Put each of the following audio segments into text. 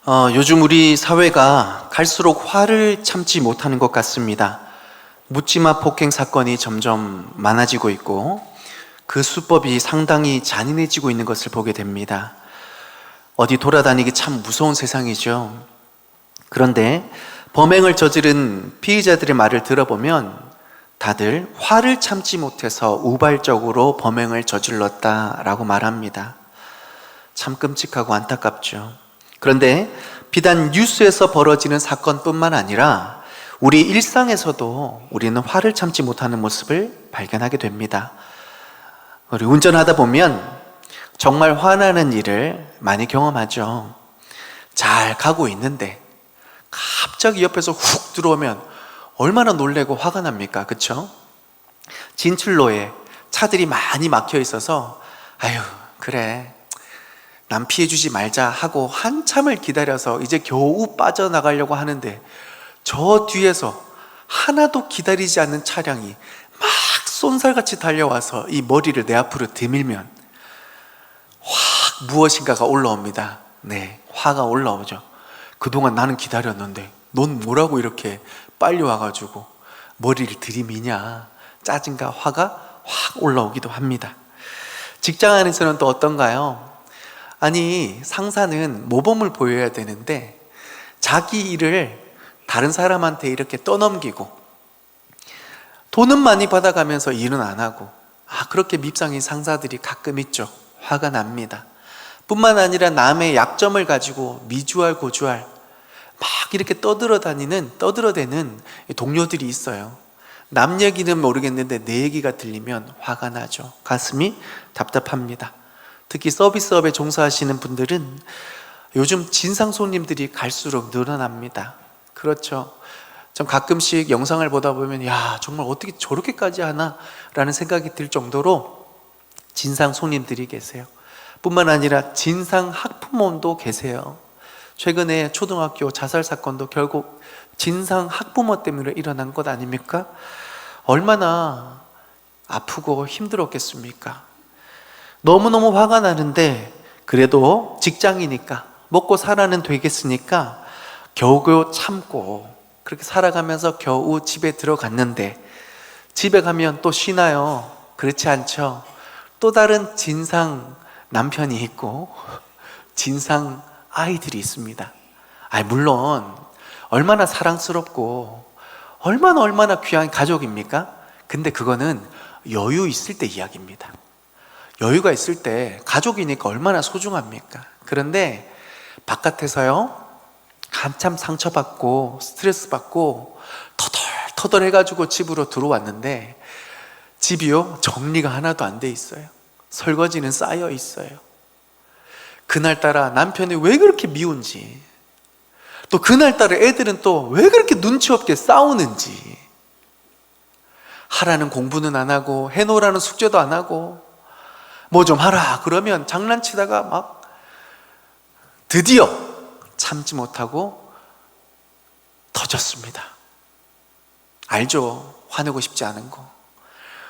요즘 우리 사회가 갈수록 화를 참지 못하는 것 같습니다. 묻지마 폭행 사건이 점점 많아지고 있고 그 수법이 상당히 잔인해지고 있는 것을 보게 됩니다. 어디 돌아다니기 참 무서운 세상이죠. 그런데 범행을 저지른 피의자들의 말을 들어보면 다들 화를 참지 못해서 우발적으로 범행을 저질렀다라고 말합니다. 참 끔찍하고 안타깝죠. 그런데 비단 뉴스에서 벌어지는 사건뿐만 아니라 우리 일상에서도 우리는 화를 참지 못하는 모습을 발견하게 됩니다. 우리 운전하다 보면 정말 화나는 일을 많이 경험하죠. 잘 가고 있는데 갑자기 옆에서 훅 들어오면 얼마나 놀래고 화가 납니까? 그렇죠? 진출로에 차들이 많이 막혀 있어서 아유 그래 남 피해주지 말자 하고 한참을 기다려서 이제 겨우 빠져나가려고 하는데 저 뒤에서 하나도 기다리지 않는 차량이 막 쏜살같이 달려와서 이 머리를 내 앞으로 들밀면 확 무엇인가가 올라옵니다. 네, 화가 올라오죠. 그동안 나는 기다렸는데 넌 뭐라고 이렇게 빨리 와가지고 머리를 들이미냐. 짜증과 화가 확 올라오기도 합니다. 직장 안에서는 또 어떤가요? 아니 상사는 모범을 보여야 되는데 자기 일을 다른 사람한테 이렇게 떠넘기고 돈은 많이 받아가면서 일은 안 하고 그렇게 밉상인 상사들이 가끔 있죠. 화가 납니다. 뿐만 아니라 남의 약점을 가지고 미주알 고주알 막 이렇게 떠들어대는 동료들이 있어요. 남 얘기는 모르겠는데 내 얘기가 들리면 화가 나죠. 가슴이 답답합니다. 특히 서비스업에 종사하시는 분들은 요즘 진상 손님들이 갈수록 늘어납니다. 그렇죠. 좀 가끔씩 영상을 보다 보면 야 정말 어떻게 저렇게까지 하나 라는 생각이 들 정도로 진상 손님들이 계세요. 뿐만 아니라 진상 학부모도 계세요. 최근에 초등학교 자살 사건도 결국 진상 학부모 때문에 일어난 것 아닙니까? 얼마나 아프고 힘들었겠습니까? 너무너무 화가 나는데 그래도 직장이니까 먹고 살아는 되겠으니까 겨우겨우 참고 그렇게 살아가면서 겨우 집에 들어갔는데 집에 가면 또 쉬나요? 그렇지 않죠? 또 다른 진상 남편이 있고 진상 아이들이 있습니다. 물론 얼마나 사랑스럽고 얼마나 귀한 가족입니까? 근데 그거는 여유 있을 때 이야기입니다. 여유가 있을 때 가족이니까 얼마나 소중합니까? 그런데 바깥에서요 한참 상처받고 스트레스 받고 터덜터덜 해가지고 집으로 들어왔는데 집이요 정리가 하나도 안 돼 있어요. 설거지는 쌓여 있어요. 그날따라 남편이 왜 그렇게 미운지, 또 그날따라 애들은 또 왜 그렇게 눈치 없게 싸우는지, 하라는 공부는 안 하고 해놓으라는 숙제도 안 하고 뭐 좀 하라 그러면 장난치다가 막 드디어 참지 못하고 터졌습니다. 알죠? 화내고 싶지 않은 거.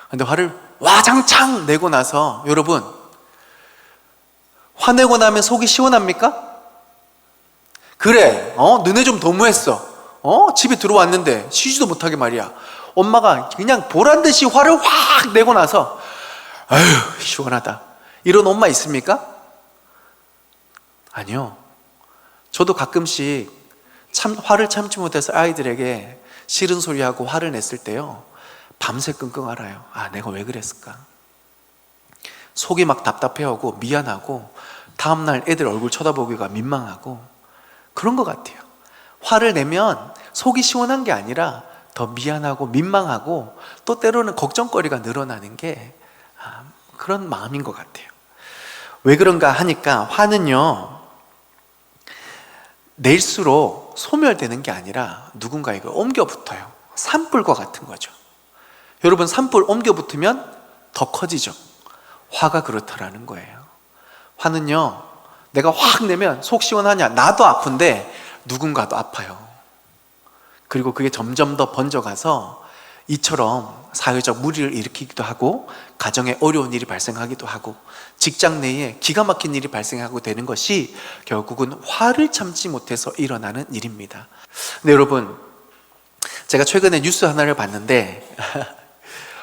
근데 화를 와장창 내고 나서 여러분 화내고 나면 속이 시원합니까? 그래 너네 좀 너무했어. 집에 들어왔는데 쉬지도 못하게 말이야 엄마가 그냥 보란듯이 화를 확 내고 나서 아유 시원하다 이런 엄마 있습니까? 아니요. 저도 가끔씩 화를 참지 못해서 아이들에게 싫은 소리하고 화를 냈을 때요 밤새 끙끙 앓아요. 내가 왜 그랬을까? 속이 막 답답해하고 미안하고 다음날 애들 얼굴 쳐다보기가 민망하고 그런 것 같아요. 화를 내면 속이 시원한 게 아니라 더 미안하고 민망하고 또 때로는 걱정거리가 늘어나는 게 그런 마음인 것 같아요. 왜 그런가 하니까 화는요 낼수록 소멸되는 게 아니라 누군가에게 옮겨 붙어요. 산불과 같은 거죠. 여러분 산불 옮겨 붙으면 더 커지죠. 화가 그렇다라는 거예요. 화는요 내가 확 내면 속 시원하냐? 나도 아픈데 누군가도 아파요. 그리고 그게 점점 더 번져가서 이처럼 사회적 무리를 일으키기도 하고 가정에 어려운 일이 발생하기도 하고 직장 내에 기가 막힌 일이 발생하고 되는 것이 결국은 화를 참지 못해서 일어나는 일입니다. 근데 여러분, 제가 최근에 뉴스 하나를 봤는데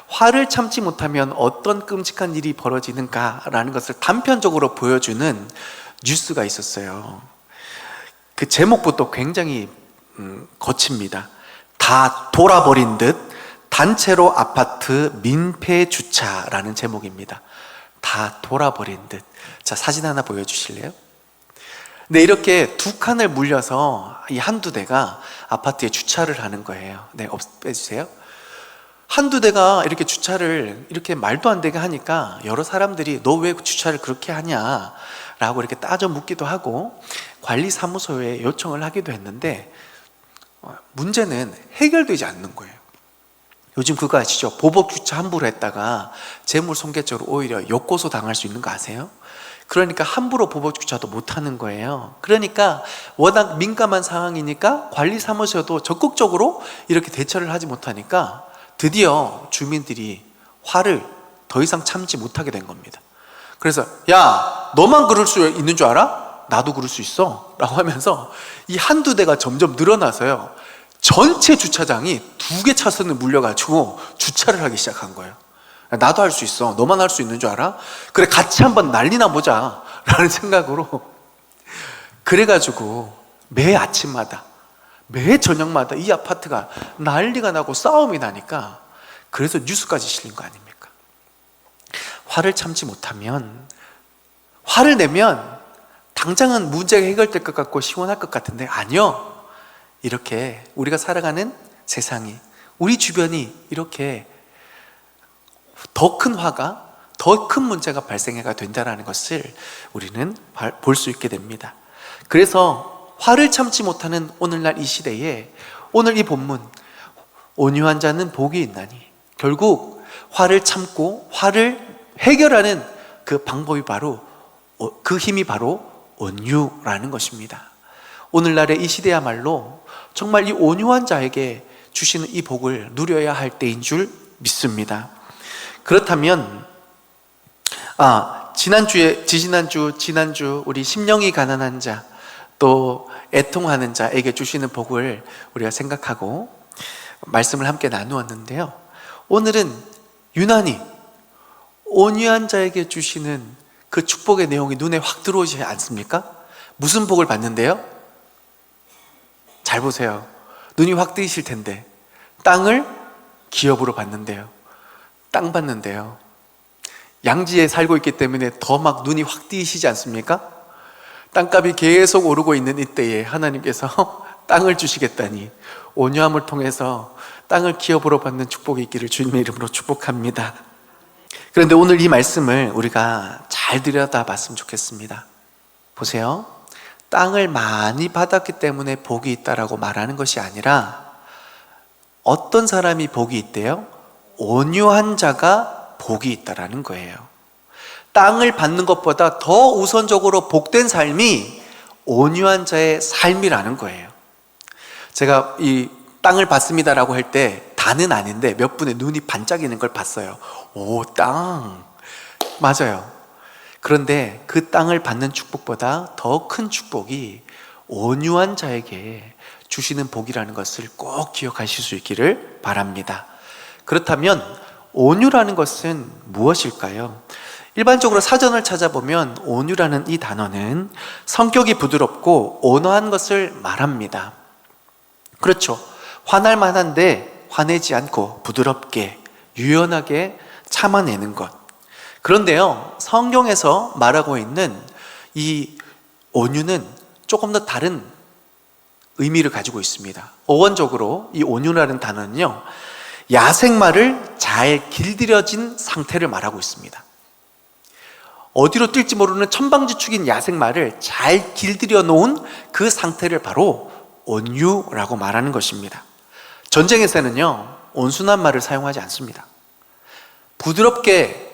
화를 참지 못하면 어떤 끔찍한 일이 벌어지는가라는 것을 단편적으로 보여주는 뉴스가 있었어요. 그 제목부터 굉장히 거칩니다. 다 돌아버린 듯 단체로 아파트 민폐 주차라는 제목입니다. 다 돌아버린 듯. 자, 사진 하나 보여주실래요? 네, 이렇게 두 칸을 물려서 이 한두 대가 아파트에 주차를 하는 거예요. 네, 빼주세요. 한두 대가 이렇게 주차를 이렇게 말도 안 되게 하니까 여러 사람들이 너 왜 주차를 그렇게 하냐 라고 이렇게 따져 묻기도 하고 관리사무소에 요청을 하기도 했는데 문제는 해결되지 않는 거예요. 요즘 그거 아시죠? 보복 주차 함부로 했다가 재물손괴죄로 오히려 역고소 당할 수 있는 거 아세요? 그러니까 함부로 보복 주차도 못 하는 거예요. 그러니까 워낙 민감한 상황이니까 관리사무소도 적극적으로 이렇게 대처를 하지 못하니까 드디어 주민들이 화를 더 이상 참지 못하게 된 겁니다. 그래서 야, 너만 그럴 수 있는 줄 알아? 나도 그럴 수 있어 라고 하면서 이 한두 대가 점점 늘어나서요, 전체 주차장이 2개 차선을 물려가지고 주차를 하기 시작한 거예요. 나도 할 수 있어, 너만 할 수 있는 줄 알아? 그래, 같이 한번 난리나 보자 라는 생각으로 그래가지고 매 아침마다 매 저녁마다 이 아파트가 난리가 나고 싸움이 나니까 그래서 뉴스까지 실린 거 아닙니까? 화를 참지 못하면, 화를 내면 당장은 문제가 해결될 것 같고 시원할 것 같은데 아니요. 이렇게 우리가 살아가는 세상이, 우리 주변이 이렇게 더 큰 화가, 더 큰 문제가 발생해가 된다는 것을 우리는 볼 수 있게 됩니다. 그래서 화를 참지 못하는 오늘날 이 시대에 오늘 이 본문, 온유한 자는 복이 있나니, 결국 화를 참고 화를 해결하는 그 방법이 바로, 그 힘이 바로 온유라는 것입니다. 오늘날의 이 시대야말로 정말 이 온유한 자에게 주시는 이 복을 누려야 할 때인 줄 믿습니다. 그렇다면 지난주 우리 심령이 가난한 자, 또 애통하는 자에게 주시는 복을 우리가 생각하고 말씀을 함께 나누었는데요, 오늘은 유난히 온유한 자에게 주시는 그 축복의 내용이 눈에 확 들어오지 않습니까? 무슨 복을 받는데요? 잘 보세요. 눈이 확 뜨이실 텐데, 땅을 기업으로 받는데요. 땅 받는데요. 양지에 살고 있기 때문에 더 막 눈이 확 뜨이시지 않습니까? 땅값이 계속 오르고 있는 이때에 하나님께서 땅을 주시겠다니, 온유함을 통해서 땅을 기업으로 받는 축복이 있기를 주님의 이름으로 축복합니다. 그런데 오늘 이 말씀을 우리가 잘 들여다봤으면 좋겠습니다. 보세요. 땅을 많이 받았기 때문에 복이 있다라고 말하는 것이 아니라, 어떤 사람이 복이 있대요? 온유한 자가 복이 있다라는 거예요. 땅을 받는 것보다 더 우선적으로 복된 삶이 온유한 자의 삶이라는 거예요. 제가 이 땅을 받습니다라고 할 때 다는 아닌데 몇 분의 눈이 반짝이는 걸 봤어요. 오, 땅. 맞아요. 그런데 그 땅을 받는 축복보다 더 큰 축복이 온유한 자에게 주시는 복이라는 것을 꼭 기억하실 수 있기를 바랍니다. 그렇다면 온유라는 것은 무엇일까요? 일반적으로 사전을 찾아보면 온유라는 이 단어는 성격이 부드럽고 온화한 것을 말합니다. 그렇죠. 화날 만한데 화내지 않고 부드럽게 유연하게 참아내는 것. 그런데요, 성경에서 말하고 있는 이 온유는 조금 더 다른 의미를 가지고 있습니다. 어원적으로 이 온유라는 단어는요, 야생마를 잘 길들여진 상태를 말하고 있습니다. 어디로 뛸지 모르는 천방지축인 야생마를 잘 길들여 놓은 그 상태를 바로 온유라고 말하는 것입니다. 전쟁에서는요, 온순한 말을 사용하지 않습니다. 부드럽게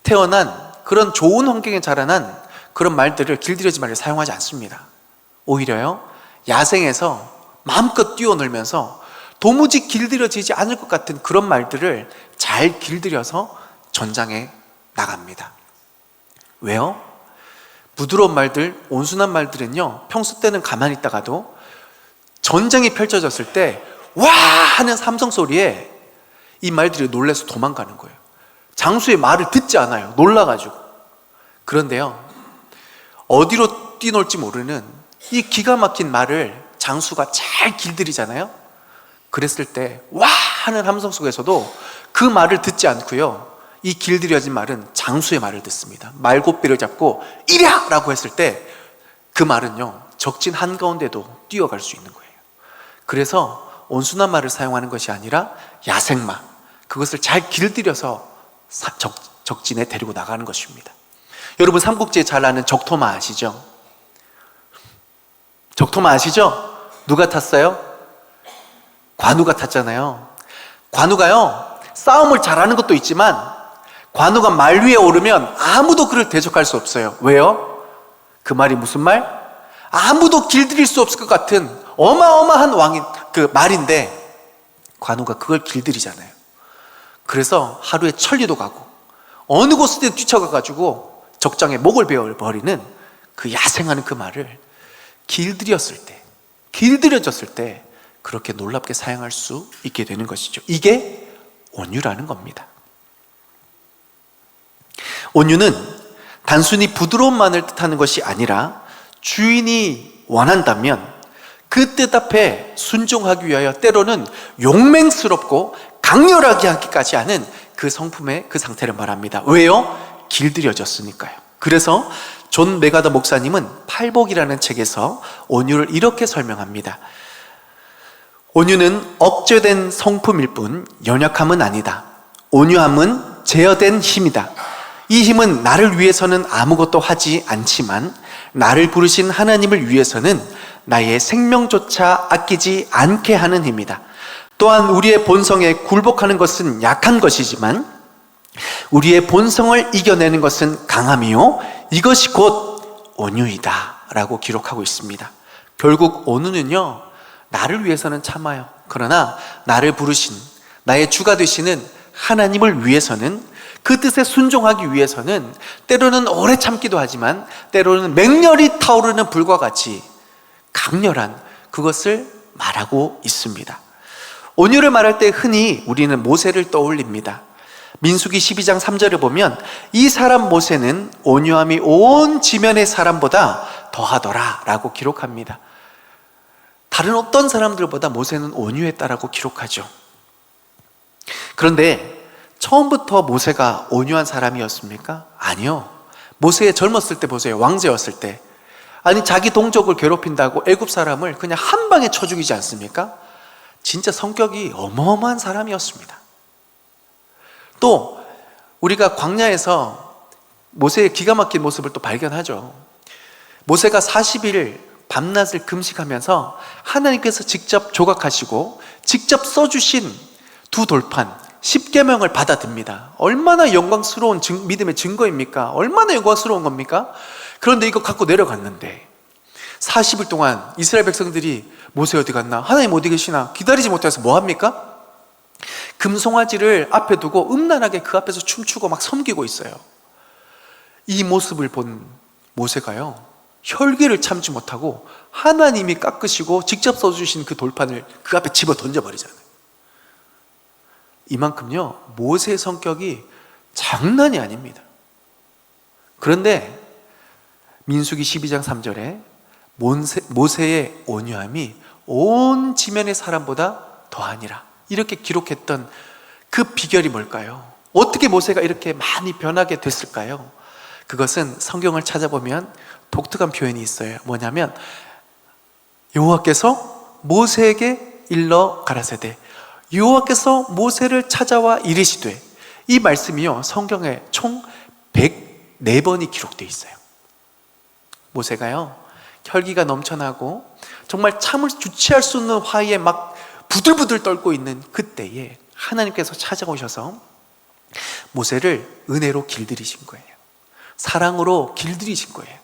태어난 그런 좋은 환경에 자라난 그런 말들을, 길들여진 말을 사용하지 않습니다. 오히려요, 야생에서 마음껏 뛰어놀면서 도무지 길들여지지 않을 것 같은 그런 말들을 잘 길들여서 전장에 나갑니다. 왜요? 부드러운 말들, 온순한 말들은요, 평소 때는 가만히 있다가도 전쟁이 펼쳐졌을 때 와! 하는 삼성 소리에 이 말들이 놀라서 도망가는 거예요. 장수의 말을 듣지 않아요. 놀라가지고. 그런데요, 어디로 뛰놀지 모르는 이 기가 막힌 말을 장수가 잘 길들이잖아요. 그랬을 때 와! 하는 함성 속에서도 그 말을 듣지 않고요, 이 길들여진 말은 장수의 말을 듣습니다. 말고삐를 잡고 이랴! 라고 했을 때 그 말은요, 적진 한가운데도 뛰어갈 수 있는 거예요. 그래서 온순한 말을 사용하는 것이 아니라 야생마, 그것을 잘 길들여서 적진에 데리고 나가는 것입니다. 여러분, 삼국지에 잘 아는 적토마 아시죠? 적토마 아시죠? 누가 탔어요? 관우가 탔잖아요. 관우가요, 싸움을 잘하는 것도 있지만 관우가 말 위에 오르면 아무도 그를 대적할 수 없어요. 왜요? 그 말이 무슨 말? 아무도 길들일 수 없을 것 같은 어마어마한 왕인 그 말인데 관우가 그걸 길들이잖아요. 그래서 하루에 천리도 가고 어느 곳에 뛰쳐가가지고 적장에 목을 베어버리는 그 야생하는 그 말을 길들여졌을 때 그렇게 놀랍게 사용할 수 있게 되는 것이죠. 이게 온유라는 겁니다. 온유는 단순히 부드러움만을 뜻하는 것이 아니라 주인이 원한다면 그 뜻 앞에 순종하기 위하여 때로는 용맹스럽고 강렬하게 하기까지 하는 그 성품의 그 상태를 말합니다. 왜요? 길들여졌으니까요. 그래서 존 메가더 목사님은 팔복이라는 책에서 온유를 이렇게 설명합니다. 온유는 억제된 성품일 뿐 연약함은 아니다. 온유함은 제어된 힘이다. 이 힘은 나를 위해서는 아무것도 하지 않지만 나를 부르신 하나님을 위해서는 나의 생명조차 아끼지 않게 하는 힘이다. 또한 우리의 본성에 굴복하는 것은 약한 것이지만 우리의 본성을 이겨내는 것은 강함이요 이것이 곧 온유이다 라고 기록하고 있습니다. 결국 온유는요, 나를 위해서는 참아요. 그러나 나를 부르신 나의 주가 되시는 하나님을 위해서는, 그 뜻에 순종하기 위해서는 때로는 오래 참기도 하지만 때로는 맹렬히 타오르는 불과 같이 강렬한 그것을 말하고 있습니다. 온유를 말할 때 흔히 우리는 모세를 떠올립니다. 민수기 12장 3절을 보면 이 사람 모세는 온유함이 온 지면의 사람보다 더하더라 라고 기록합니다. 다른 어떤 사람들보다 모세는 온유했다라고 기록하죠. 그런데 처음부터 모세가 온유한 사람이었습니까? 아니요. 모세 젊었을 때 보세요. 왕제였을 때. 아니, 자기 동족을 괴롭힌다고 애굽 사람을 그냥 한 방에 쳐 죽이지 않습니까? 진짜 성격이 어마어마한 사람이었습니다. 또 우리가 광야에서 모세의 기가 막힌 모습을 또 발견하죠. 모세가 40일 밤낮을 금식하면서 하나님께서 직접 조각하시고 직접 써주신 두 돌판 10계명을 받아듭니다. 얼마나 영광스러운 믿음의 증거입니까? 얼마나 영광스러운 겁니까? 그런데 이거 갖고 내려갔는데 40일 동안 이스라엘 백성들이 모세 어디 갔나? 하나님 어디 계시나? 기다리지 못해서 뭐 합니까? 금송아지를 앞에 두고 음란하게 그 앞에서 춤추고 막 섬기고 있어요. 이 모습을 본 모세가요, 혈기를 참지 못하고 하나님이 깎으시고 직접 써주신 그 돌판을 그 앞에 집어 던져버리잖아요. 이만큼요, 모세의 성격이 장난이 아닙니다. 그런데 민수기 12장 3절에 모세의 온유함이 온 지면의 사람보다 더하니라 이렇게 기록했던 그 비결이 뭘까요? 어떻게 모세가 이렇게 많이 변하게 됐을까요? 그것은 성경을 찾아보면 독특한 표현이 있어요. 뭐냐면 여호와께서 모세에게 일러 가라사대 여호와께서 모세를 찾아와 이르시되, 이 말씀이요 성경에 총 104번이 기록되어 있어요. 모세가요 혈기가 넘쳐나고 정말 참을 주체할 수 없는 화의에 막 부들부들 떨고 있는 그때에 하나님께서 찾아오셔서 모세를 은혜로 길들이신 거예요. 사랑으로 길들이신 거예요.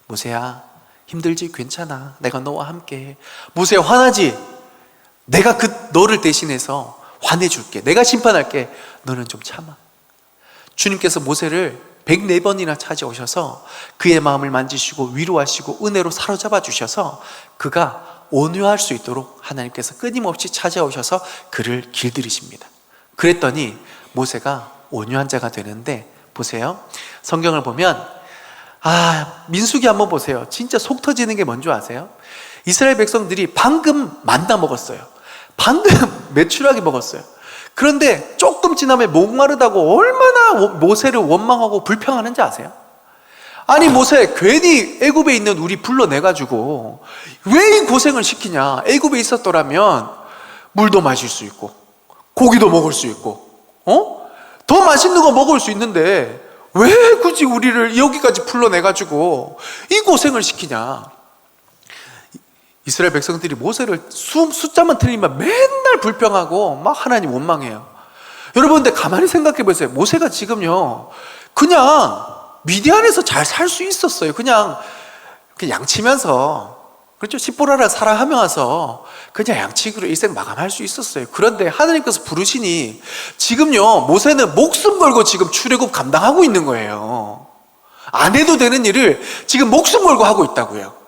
모세야, 힘들지? 괜찮아. 내가 너와 함께 해. 모세야, 화나지? 내가 너를 대신해서 화내줄게. 내가 심판할게. 너는 좀 참아. 주님께서 모세를 104번이나 찾아오셔서 그의 마음을 만지시고 위로하시고 은혜로 사로잡아 주셔서 그가 온유할 수 있도록 하나님께서 끊임없이 찾아오셔서 그를 길들이십니다. 그랬더니 모세가 온유한 자가 되는데, 보세요. 성경을 보면 민수기 한번 보세요. 진짜 속 터지는 게 뭔지 아세요? 이스라엘 백성들이 방금 만나 먹었어요. 방금 메추라기 먹었어요. 그런데 조금 지나면 목마르다고 얼마나 모세를 원망하고 불평하는지 아세요? 아니, 모세 괜히 애굽에 있는 우리 불러내가지고 왜 이 고생을 시키냐. 애굽에 있었더라면 물도 마실 수 있고 고기도 먹을 수 있고 더 맛있는 거 먹을 수 있는데 왜 굳이 우리를 여기까지 불러내가지고 이 고생을 시키냐. 이스라엘 백성들이 모세를 숫자만 틀리면 맨날 불평하고 막 하나님 원망해요. 여러분, 근데 가만히 생각해 보세요. 모세가 지금요 그냥 미디안에서 잘 살 수 있었어요. 그냥 양치면서, 그렇죠? 십보라를 사랑하면서 그냥 양치기로 일생 마감할 수 있었어요. 그런데 하나님께서 부르시니 지금요 모세는 목숨 걸고 지금 출애굽 감당하고 있는 거예요. 안 해도 되는 일을 지금 목숨 걸고 하고 있다고요.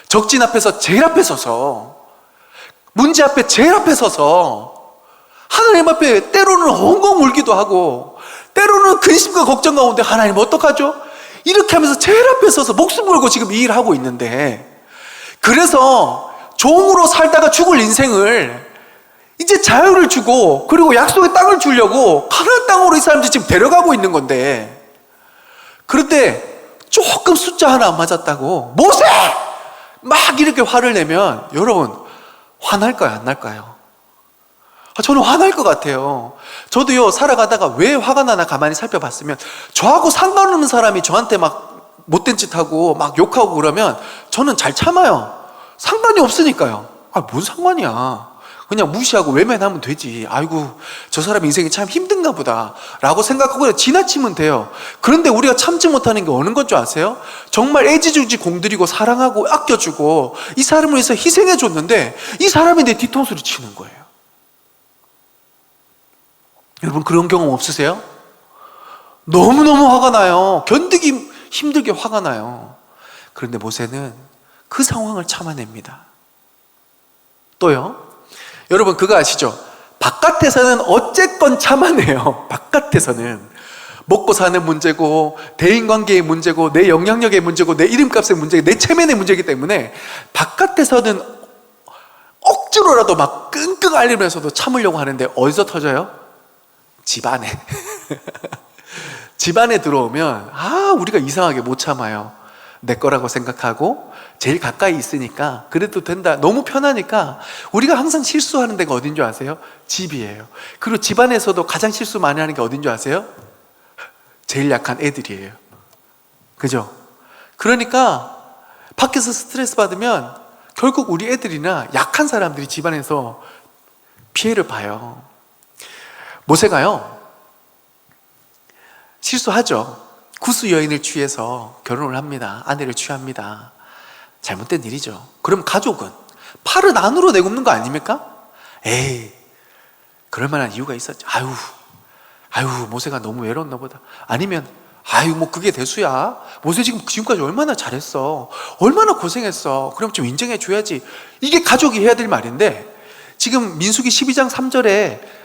적진 앞에서 제일 앞에 서서, 문제 앞에 제일 앞에 서서 하나님 앞에 때로는 엉엉 울기도 하고 때로는 근심과 걱정 가운데 하나님 어떡하죠? 이렇게 하면서 제일 앞에 서서 목숨 걸고 지금 이 일을 하고 있는데, 그래서 종으로 살다가 죽을 인생을 이제 자유를 주고 그리고 약속의 땅을 주려고 가나안 땅으로 이 사람들이 지금 데려가고 있는 건데, 그런데 조금 숫자 하나 안 맞았다고 모세! 막 이렇게 화를 내면 여러분 화날까요, 안 날까요? 저는 화날 것 같아요. 저도요 살아가다가 왜 화가 나나 가만히 살펴봤으면, 저하고 상관없는 사람이 저한테 막 못된 짓 하고 막 욕하고 그러면 저는 잘 참아요. 상관이 없으니까요. 뭔 상관이야. 그냥 무시하고 외면하면 되지. 아이고, 저 사람 인생이 참 힘든가 보다 라고 생각하고 그냥 지나치면 돼요. 그런데 우리가 참지 못하는 게 어느 건 줄 아세요? 정말 애지중지 공들이고 사랑하고 아껴주고 이 사람을 위해서 희생해줬는데 이 사람이 내 뒤통수를 치는 거예요. 여러분, 그런 경험 없으세요? 너무너무 화가 나요. 견디기 힘들게 화가 나요. 그런데 모세는 그 상황을 참아냅니다. 또요, 여러분 그거 아시죠? 바깥에서는 어쨌건 참아내요. 바깥에서는 먹고 사는 문제고 대인관계의 문제고 내 영향력의 문제고 내 이름값의 문제고 내 체면의 문제이기 때문에 바깥에서는 억지로라도 막 끙끙 앓으면서도 참으려고 하는데, 어디서 터져요? 집안에. 집안에 들어오면 우리가 이상하게 못 참아요. 내 거라고 생각하고 제일 가까이 있으니까 그래도 된다, 너무 편하니까 우리가 항상 실수하는 데가 어딘 줄 아세요? 집이에요. 그리고 집안에서도 가장 실수 많이 하는 게 어딘 줄 아세요? 제일 약한 애들이에요. 그죠? 그러니까 밖에서 스트레스 받으면 결국 우리 애들이나 약한 사람들이 집안에서 피해를 봐요. 모세가요 실수하죠. 구스 여인을 취해서 결혼을 합니다. 아내를 취합니다. 잘못된 일이죠. 그럼 가족은 팔을 안으로 내굽는 거 아닙니까? 에이, 그럴 만한 이유가 있었죠. 아유, 모세가 너무 외로웠나 보다. 아니면 뭐 그게 대수야. 모세 지금까지 얼마나 잘했어, 얼마나 고생했어, 그럼 좀 인정해 줘야지. 이게 가족이 해야 될 말인데, 지금 민수기 12장 3절에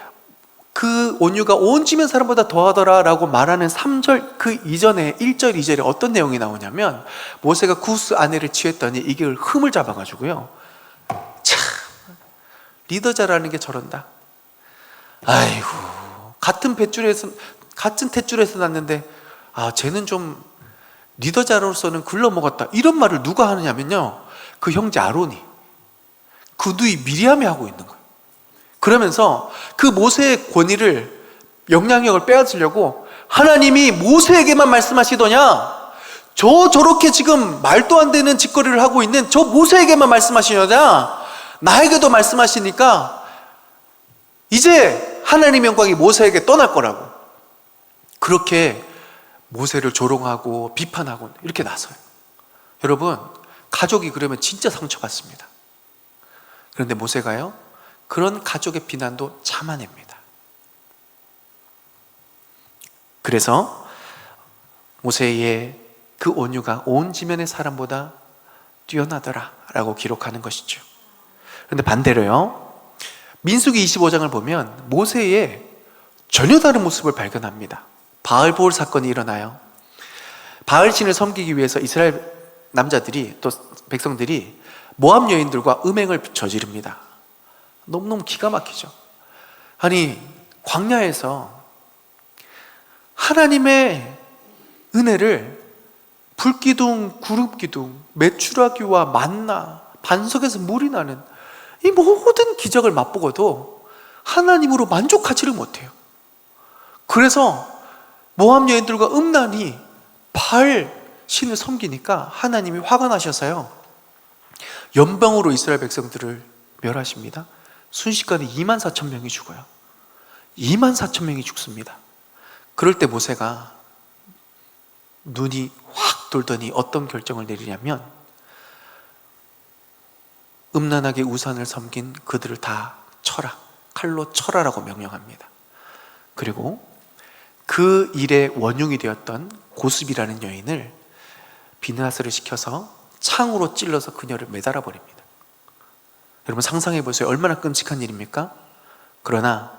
그 온유가 온 지면 사람보다 더하더라 라고 말하는 3절 그 이전에 1절 2절에 어떤 내용이 나오냐면, 모세가 구스 아내를 취했더니 이게 흠을 잡아가지고요, 참 리더자라는 게 저런다. 아이고, 같은 탯줄에서 났는데 쟤는 좀 리더자로서는 글러먹었다, 이런 말을 누가 하느냐면요, 그 형제 아론이, 그 누이 미리암이 하고 있는 거예요. 그러면서 그 모세의 권위를, 영향력을 빼앗으려고 하나님이 모세에게만 말씀하시더냐, 저렇게 지금 말도 안 되는 짓거리를 하고 있는 저 모세에게만 말씀하시느냐, 나에게도 말씀하시니까 이제 하나님의 영광이 모세에게 떠날 거라고, 그렇게 모세를 조롱하고 비판하고 이렇게 나서요. 여러분, 가족이 그러면 진짜 상처받습니다. 그런데 모세가요 그런 가족의 비난도 참아냅니다. 그래서 모세의 그 온유가 온 지면의 사람보다 뛰어나더라 라고 기록하는 것이죠. 그런데 반대로요, 민수기 25장을 보면 모세의 전혀 다른 모습을 발견합니다. 바알보올 사건이 일어나요. 바알신을 섬기기 위해서 이스라엘 남자들이, 또 백성들이 모압 여인들과 음행을 저지릅니다. 너무너무 기가 막히죠. 아니, 광야에서 하나님의 은혜를 불기둥, 구름기둥, 메추라기와 만나, 반석에서 물이 나는 이 모든 기적을 맛보고도 하나님으로 만족하지를 못해요. 그래서 모압 여인들과 음란히 바알 신을 섬기니까 하나님이 화가 나셔서요, 연병으로 이스라엘 백성들을 멸하십니다. 순식간에 24,000명이 죽어요. 24,000명이 죽습니다. 그럴 때 모세가 눈이 확 돌더니 어떤 결정을 내리냐면, 음란하게 우상을 섬긴 그들을 다 쳐라, 칼로 쳐라라고 명령합니다. 그리고 그 일의 원흉이 되었던 고습이라는 여인을 비느하스를 시켜서 창으로 찔러서 그녀를 매달아 버립니다. 여러분 상상해 보세요. 얼마나 끔찍한 일입니까? 그러나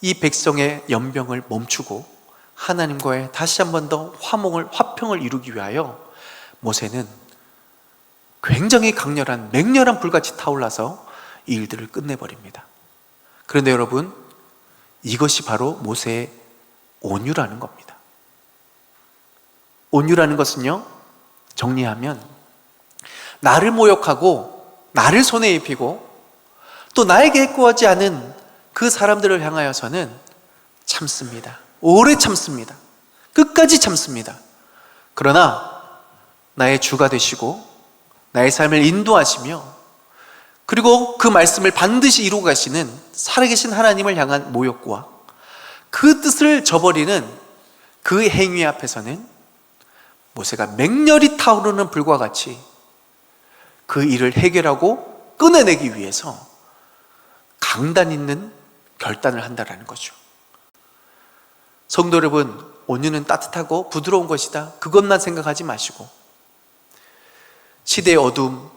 이 백성의 연병을 멈추고 하나님과의 다시 한 번 더 화평을 이루기 위하여 모세는 굉장히 강렬한 맹렬한 불같이 타올라서 이 일들을 끝내버립니다. 그런데 여러분, 이것이 바로 모세의 온유라는 겁니다. 온유라는 것은요, 정리하면 나를 모욕하고 나를 손에 입히고 또 나에게 해코하지 않은 그 사람들을 향하여서는 참습니다. 오래 참습니다. 끝까지 참습니다. 그러나 나의 주가 되시고 나의 삶을 인도하시며, 그리고 그 말씀을 반드시 이루고 가시는 살아계신 하나님을 향한 모욕과 그 뜻을 저버리는 그 행위 앞에서는 모세가 맹렬히 타오르는 불과 같이 그 일을 해결하고 끊어내기 위해서 강단 있는 결단을 한다는 거죠. 성도 여러분, 온유는 따뜻하고 부드러운 것이다, 그것만 생각하지 마시고 시대의 어둠,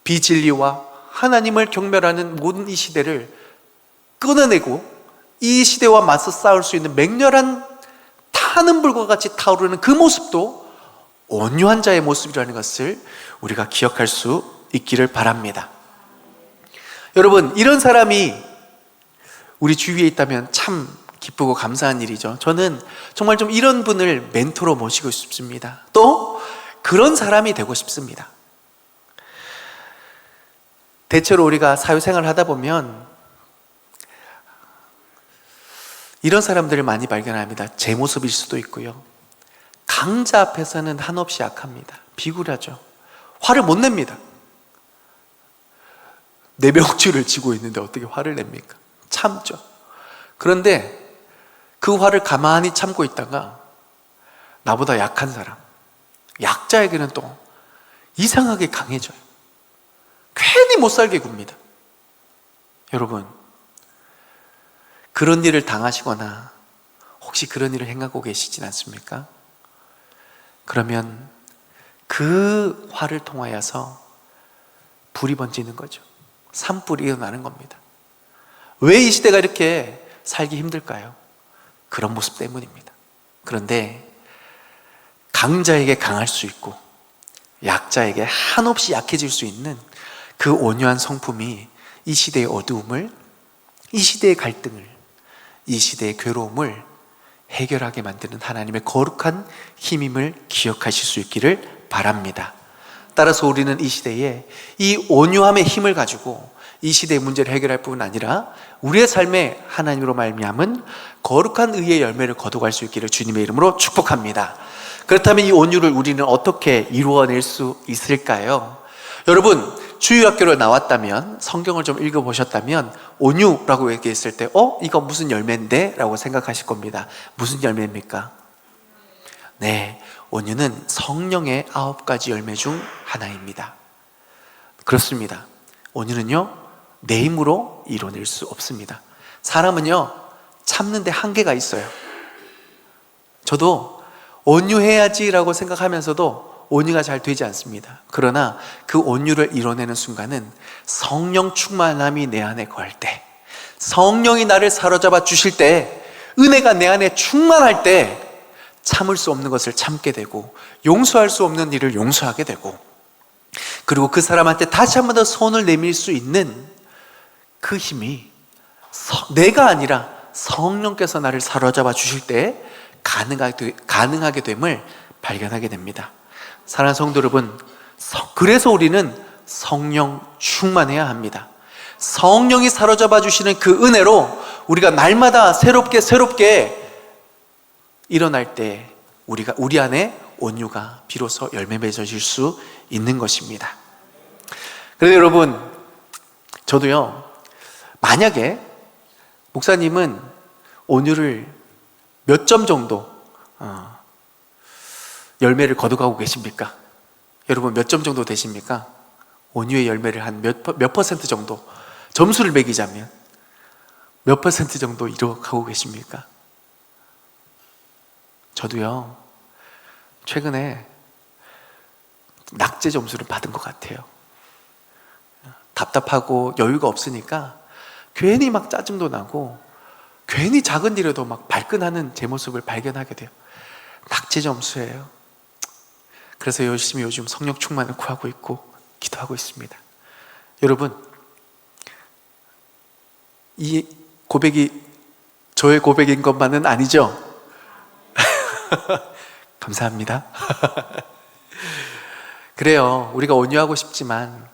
비진리와 하나님을 경멸하는 모든 이 시대를 끊어내고 이 시대와 맞서 싸울 수 있는 맹렬한 타는 불과 같이 타오르는 그 모습도 온유한 자의 모습이라는 것을 우리가 기억할 수 있기를 바랍니다. 여러분, 이런 사람이 우리 주위에 있다면 참 기쁘고 감사한 일이죠. 저는 정말 좀 이런 분을 멘토로 모시고 싶습니다. 또 그런 사람이 되고 싶습니다. 대체로 우리가 사회생활을 하다 보면 이런 사람들을 많이 발견합니다. 제 모습일 수도 있고요. 강자 앞에서는 한없이 약합니다. 비굴하죠. 화를 못 냅니다. 내 명주를 쥐고 있는데 어떻게 화를 냅니까? 참죠. 그런데 그 화를 가만히 참고 있다가 나보다 약한 사람, 약자에게는 또 이상하게 강해져요. 괜히 못 살게 굽니다. 여러분, 그런 일을 당하시거나 혹시 그런 일을 행하고 계시진 않습니까? 그러면 그 화를 통하여서 불이 번지는 거죠. 산불이 일어나는 겁니다. 왜 이 시대가 이렇게 살기 힘들까요? 그런 모습 때문입니다. 그런데 강자에게 강할 수 있고 약자에게 한없이 약해질 수 있는 그 온유한 성품이 이 시대의 어두움을, 이 시대의 갈등을, 이 시대의 괴로움을 해결하게 만드는 하나님의 거룩한 힘임을 기억하실 수 있기를 바랍니다. 따라서 우리는 이 시대에 이 온유함의 힘을 가지고 이 시대의 문제를 해결할 뿐 아니라 우리의 삶에 하나님으로 말미암은 거룩한 의의 열매를 거둬갈 수 있기를 주님의 이름으로 축복합니다. 그렇다면 이 온유를 우리는 어떻게 이루어낼 수 있을까요? 여러분, 주일학교를 나왔다면, 성경을 좀 읽어보셨다면 온유라고 얘기했을 때 이거 무슨 열매인데? 라고 생각하실 겁니다. 무슨 열매입니까? 네, 온유는 성령의 9가지 열매 중 하나입니다. 그렇습니다. 온유는요, 내 힘으로 이뤄낼 수 없습니다. 사람은요, 참는데 한계가 있어요. 저도 온유해야지라고 생각하면서도 온유가 잘 되지 않습니다. 그러나 그 온유를 이뤄내는 순간은 성령 충만함이 내 안에 거할 때, 성령이 나를 사로잡아 주실 때, 은혜가 내 안에 충만할 때 참을 수 없는 것을 참게 되고, 용서할 수 없는 일을 용서하게 되고, 그리고 그 사람한테 다시 한 번 더 손을 내밀 수 있는 그 힘이 내가 아니라 성령께서 나를 사로잡아 주실 때 가능하게 됨을 발견하게 됩니다. 사랑하는 성도 여러분, 그래서 우리는 성령 충만해야 합니다. 성령이 사로잡아 주시는 그 은혜로 우리가 날마다 새롭게 일어날 때 우리 안에 온유가 비로소 열매 맺어질 수 있는 것입니다. 그런데 여러분, 저도요, 만약에 목사님은 온유를 몇 점 정도 열매를 거둬가고 계십니까? 여러분 몇 점 정도 되십니까? 온유의 열매를 한 몇 퍼센트 정도, 점수를 매기자면 몇 퍼센트 정도 이뤄가고 계십니까? 저도요, 최근에 낙제 점수를 받은 것 같아요. 답답하고 여유가 없으니까 괜히 막 짜증도 나고 괜히 작은 일에도 막 발끈하는 제 모습을 발견하게 돼요. 낙제 점수예요. 그래서 열심히 요즘 성령 충만을 구하고 있고 기도하고 있습니다. 여러분, 이 고백이 저의 고백인 것만은 아니죠? 감사합니다. 그래요, 우리가 온유하고 싶지만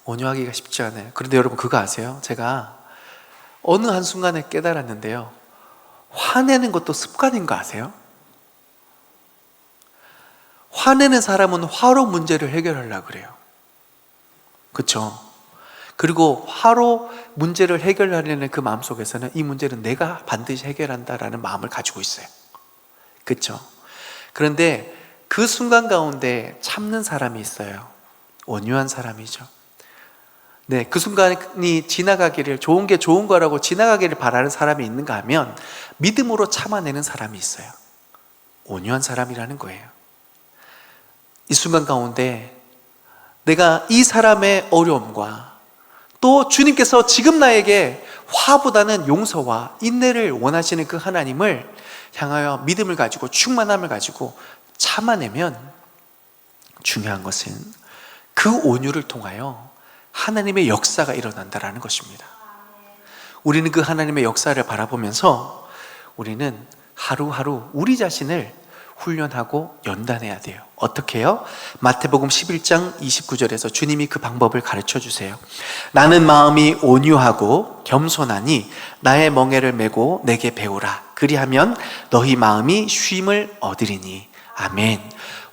온유하기가 쉽지 않아요. 그런데 여러분 그거 아세요? 제가 어느 한순간에 깨달았는데요, 화내는 것도 습관인 거 아세요? 화내는 사람은 화로 문제를 해결하려고 그래요. 그렇죠? 그리고 화로 문제를 해결하려는 그 마음속에서는 이 문제는 내가 반드시 해결한다라는 마음을 가지고 있어요. 그렇죠? 그런데 그 순간 가운데 참는 사람이 있어요. 온유한 사람이죠. 네, 그 순간이 지나가기를, 좋은 게 좋은 거라고 지나가기를 바라는 사람이 있는가 하면 믿음으로 참아내는 사람이 있어요. 온유한 사람이라는 거예요. 이 순간 가운데 내가 이 사람의 어려움과 또 주님께서 지금 나에게 화보다는 용서와 인내를 원하시는 그 하나님을 향하여 믿음을 가지고 충만함을 가지고 참아내면, 중요한 것은 그 온유를 통하여 하나님의 역사가 일어난다라는 것입니다. 우리는 그 하나님의 역사를 바라보면서 우리는 하루하루 우리 자신을 훈련하고 연단해야 돼요. 어떻게 해요? 마태복음 11장 29절에서 주님이 그 방법을 가르쳐 주세요. 나는 마음이 온유하고 겸손하니 나의 멍에를 메고 내게 배우라. 그리하면 너희 마음이 쉼을 얻으리니. 아멘.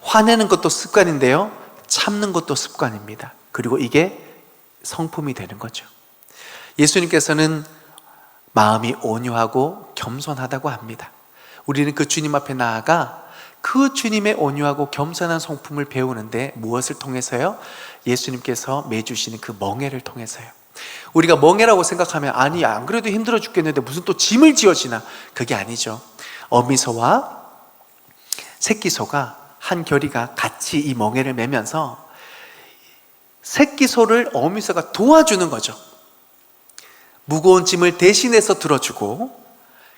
화내는 것도 습관인데요, 참는 것도 습관입니다. 그리고 이게 성품이 되는 거죠. 예수님께서는 마음이 온유하고 겸손하다고 합니다. 우리는 그 주님 앞에 나아가 그 주님의 온유하고 겸손한 성품을 배우는데 무엇을 통해서요? 예수님께서 매주시는 그 멍에를 통해서요. 우리가 멍에라고 생각하면, 아니 안 그래도 힘들어 죽겠는데 무슨 또 짐을 지어지나? 그게 아니죠. 어미소와 새끼소가 한 결이가 같이 이 멍에를 매면서 새끼소를 어미소가 도와주는 거죠. 무거운 짐을 대신해서 들어주고,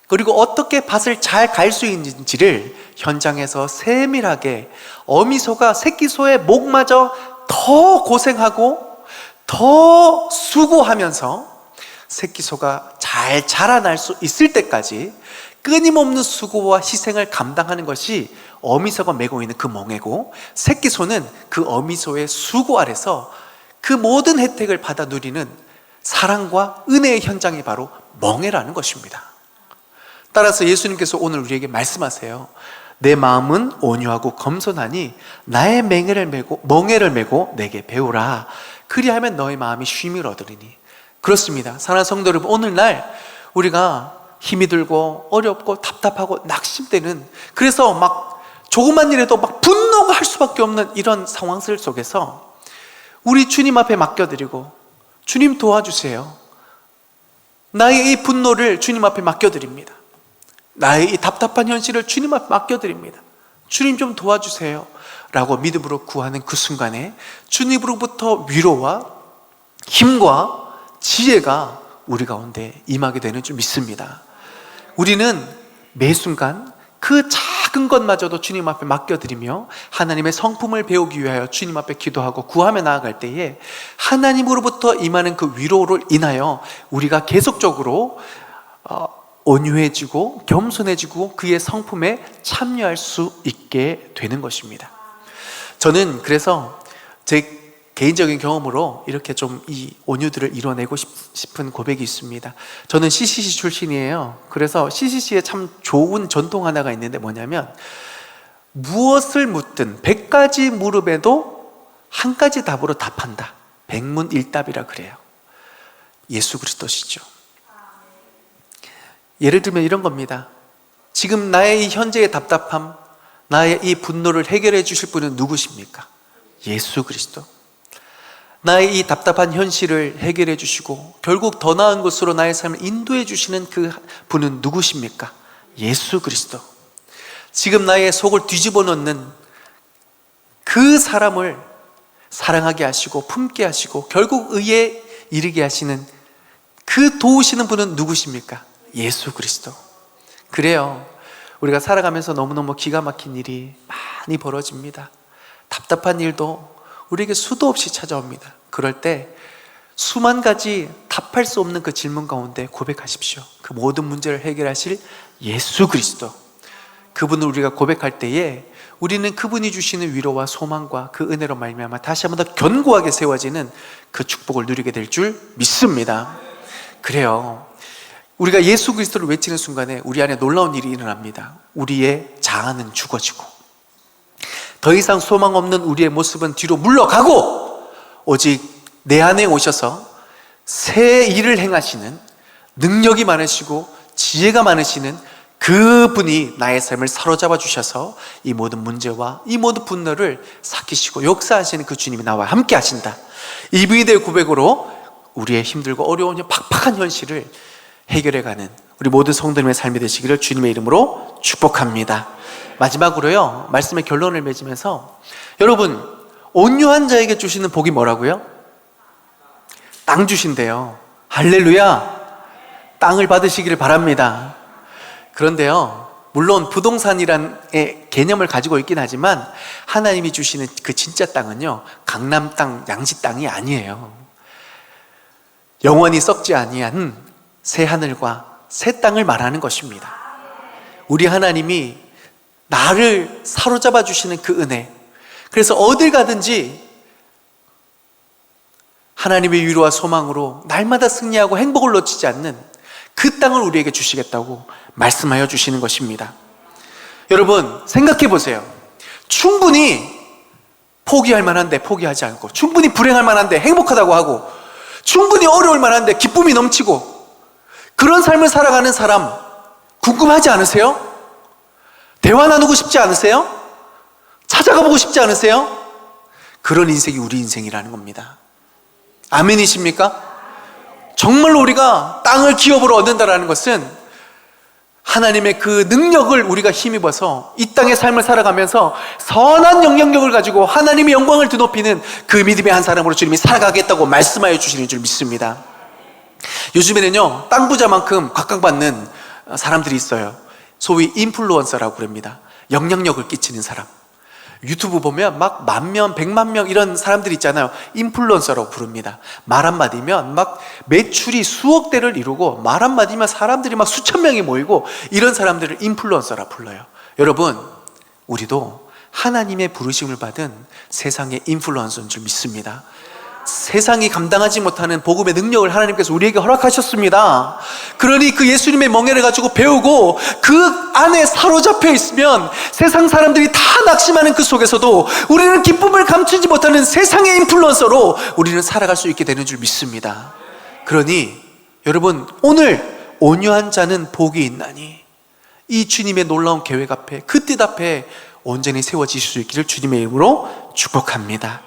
그리고 어떻게 밭을 잘 갈 수 있는지를 현장에서 세밀하게, 어미소가 새끼소의 목마저 더 고생하고 더 수고하면서 새끼소가 잘 자라날 수 있을 때까지 끊임없는 수고와 희생을 감당하는 것이 어미소가 메고 있는 그 멍에고, 새끼소는 그 어미소의 수고 아래서 그 모든 혜택을 받아 누리는 사랑과 은혜의 현장이 바로 멍에라는 것입니다. 따라서 예수님께서 오늘 우리에게 말씀하세요. 내 마음은 온유하고 겸손하니 나의 멍에를 메고 내게 배우라. 그리하면 너의 마음이 쉼을 얻으리니. 그렇습니다. 사랑하는 성도 여러분, 오늘날 우리가 힘이 들고 어렵고 답답하고 낙심되는, 그래서 막 조그만 일에도 막 분노가 할 수밖에 없는 이런 상황들 속에서 우리 주님 앞에 맡겨드리고 주님 도와주세요. 나의 이 분노를 주님 앞에 맡겨드립니다. 나의 이 답답한 현실을 주님 앞에 맡겨드립니다. 주님 좀 도와주세요 라고 믿음으로 구하는 그 순간에 주님으로부터 위로와 힘과 지혜가 우리 가운데 임하게 되는 줄 믿습니다. 우리는 매 순간 그 작은 것마저도 주님 앞에 맡겨드리며 하나님의 성품을 배우기 위하여 주님 앞에 기도하고 구하며 나아갈 때에 하나님으로부터 임하는 그 위로를 인하여 우리가 계속적으로 온유해지고 겸손해지고 그의 성품에 참여할 수 있게 되는 것입니다. 저는 그래서 제 개인적인 경험으로 이렇게 좀 이 온유들을 이뤄내고 싶은 고백이 있습니다. 저는 CCC 출신이에요. 그래서 CCC에 참 좋은 전통 하나가 있는데 뭐냐면 무엇을 묻든 100가지 물음에도 한 가지 답으로 답한다. 백문일답이라 그래요. 예수 그리스도시죠. 예를 들면 이런 겁니다. 지금 나의 이 현재의 답답함, 나의 이 분노를 해결해 주실 분은 누구십니까? 예수 그리스도. 나의 이 답답한 현실을 해결해 주시고 결국 더 나은 곳으로 나의 삶을 인도해 주시는 그 분은 누구십니까? 예수 그리스도. 지금 나의 속을 뒤집어 놓는 그 사람을 사랑하게 하시고 품게 하시고 결국 의에 이르게 하시는 그 도우시는 분은 누구십니까? 예수 그리스도. 그래요, 우리가 살아가면서 너무너무 기가 막힌 일이 많이 벌어집니다. 답답한 일도 우리에게 수도 없이 찾아옵니다. 그럴 때 수만 가지 답할 수 없는 그 질문 가운데 고백하십시오. 그 모든 문제를 해결하실 예수 그리스도. 그분을 우리가 고백할 때에 우리는 그분이 주시는 위로와 소망과 그 은혜로 말미암아 다시 한번 더 견고하게 세워지는 그 축복을 누리게 될 줄 믿습니다. 그래요, 우리가 예수 그리스도를 외치는 순간에 우리 안에 놀라운 일이 일어납니다. 우리의 자아는 죽어지고 더 이상 소망 없는 우리의 모습은 뒤로 물러가고 오직 내 안에 오셔서 새 일을 행하시는 능력이 많으시고 지혜가 많으시는 그분이 나의 삶을 사로잡아 주셔서 이 모든 문제와 이 모든 분노를 삭히시고 역사하시는 그 주님이 나와 함께 하신다. 이분이 될 고백으로 우리의 힘들고 어려운 팍팍한 현실을 해결해가는 우리 모든 성도님의 삶이 되시기를 주님의 이름으로 축복합니다. 마지막으로요, 말씀의 결론을 맺으면서 여러분, 온유한 자에게 주시는 복이 뭐라고요? 땅 주신대요. 할렐루야! 땅을 받으시기를 바랍니다. 그런데요, 물론 부동산이라는 개념을 가지고 있긴 하지만 하나님이 주시는 그 진짜 땅은요, 강남 땅, 양지 땅이 아니에요. 영원히 썩지 아니한 새 하늘과 새 땅을 말하는 것입니다. 우리 하나님이 나를 사로잡아 주시는 그 은혜, 그래서 어딜 가든지 하나님의 위로와 소망으로 날마다 승리하고 행복을 놓치지 않는 그 땅을 우리에게 주시겠다고 말씀하여 주시는 것입니다. 여러분, 생각해 보세요. 충분히 포기할 만한데 포기하지 않고, 충분히 불행할 만한데 행복하다고 하고, 충분히 어려울 만한데 기쁨이 넘치고, 그런 삶을 살아가는 사람 궁금하지 않으세요? 대화 나누고 싶지 않으세요? 찾아가 보고 싶지 않으세요? 그런 인생이 우리 인생이라는 겁니다. 아멘이십니까? 정말로 우리가 땅을 기업으로 얻는다는 것은 하나님의 그 능력을 우리가 힘입어서 이 땅의 삶을 살아가면서 선한 영향력을 가지고 하나님의 영광을 드높이는 그 믿음의 한 사람으로 주님이 살아가겠다고 말씀하여 주시는 줄 믿습니다. 요즘에는요, 땅 부자만큼 각광받는 사람들이 있어요. 소위 인플루언서라고 그럽니다. 영향력을 끼치는 사람. 유튜브 보면 막 10,000명, 1,000,000명 이런 사람들 있잖아요. 인플루언서라고 부릅니다. 말 한마디면 막 매출이 수억 대를 이루고, 말 한마디면 사람들이 막 수천 명이 모이고, 이런 사람들을 인플루언서라 불러요. 여러분, 우리도 하나님의 부르심을 받은 세상의 인플루언서인 줄 믿습니다. 세상이 감당하지 못하는 복음의 능력을 하나님께서 우리에게 허락하셨습니다. 그러니 그 예수님의 멍에를 가지고 배우고 그 안에 사로잡혀 있으면 세상 사람들이 다 낙심하는 그 속에서도 우리는 기쁨을 감추지 못하는 세상의 인플루언서로 우리는 살아갈 수 있게 되는 줄 믿습니다. 그러니 여러분, 오늘 온유한 자는 복이 있나니, 이 주님의 놀라운 계획 앞에, 그 뜻 앞에 온전히 세워지실 수 있기를 주님의 이름으로 축복합니다.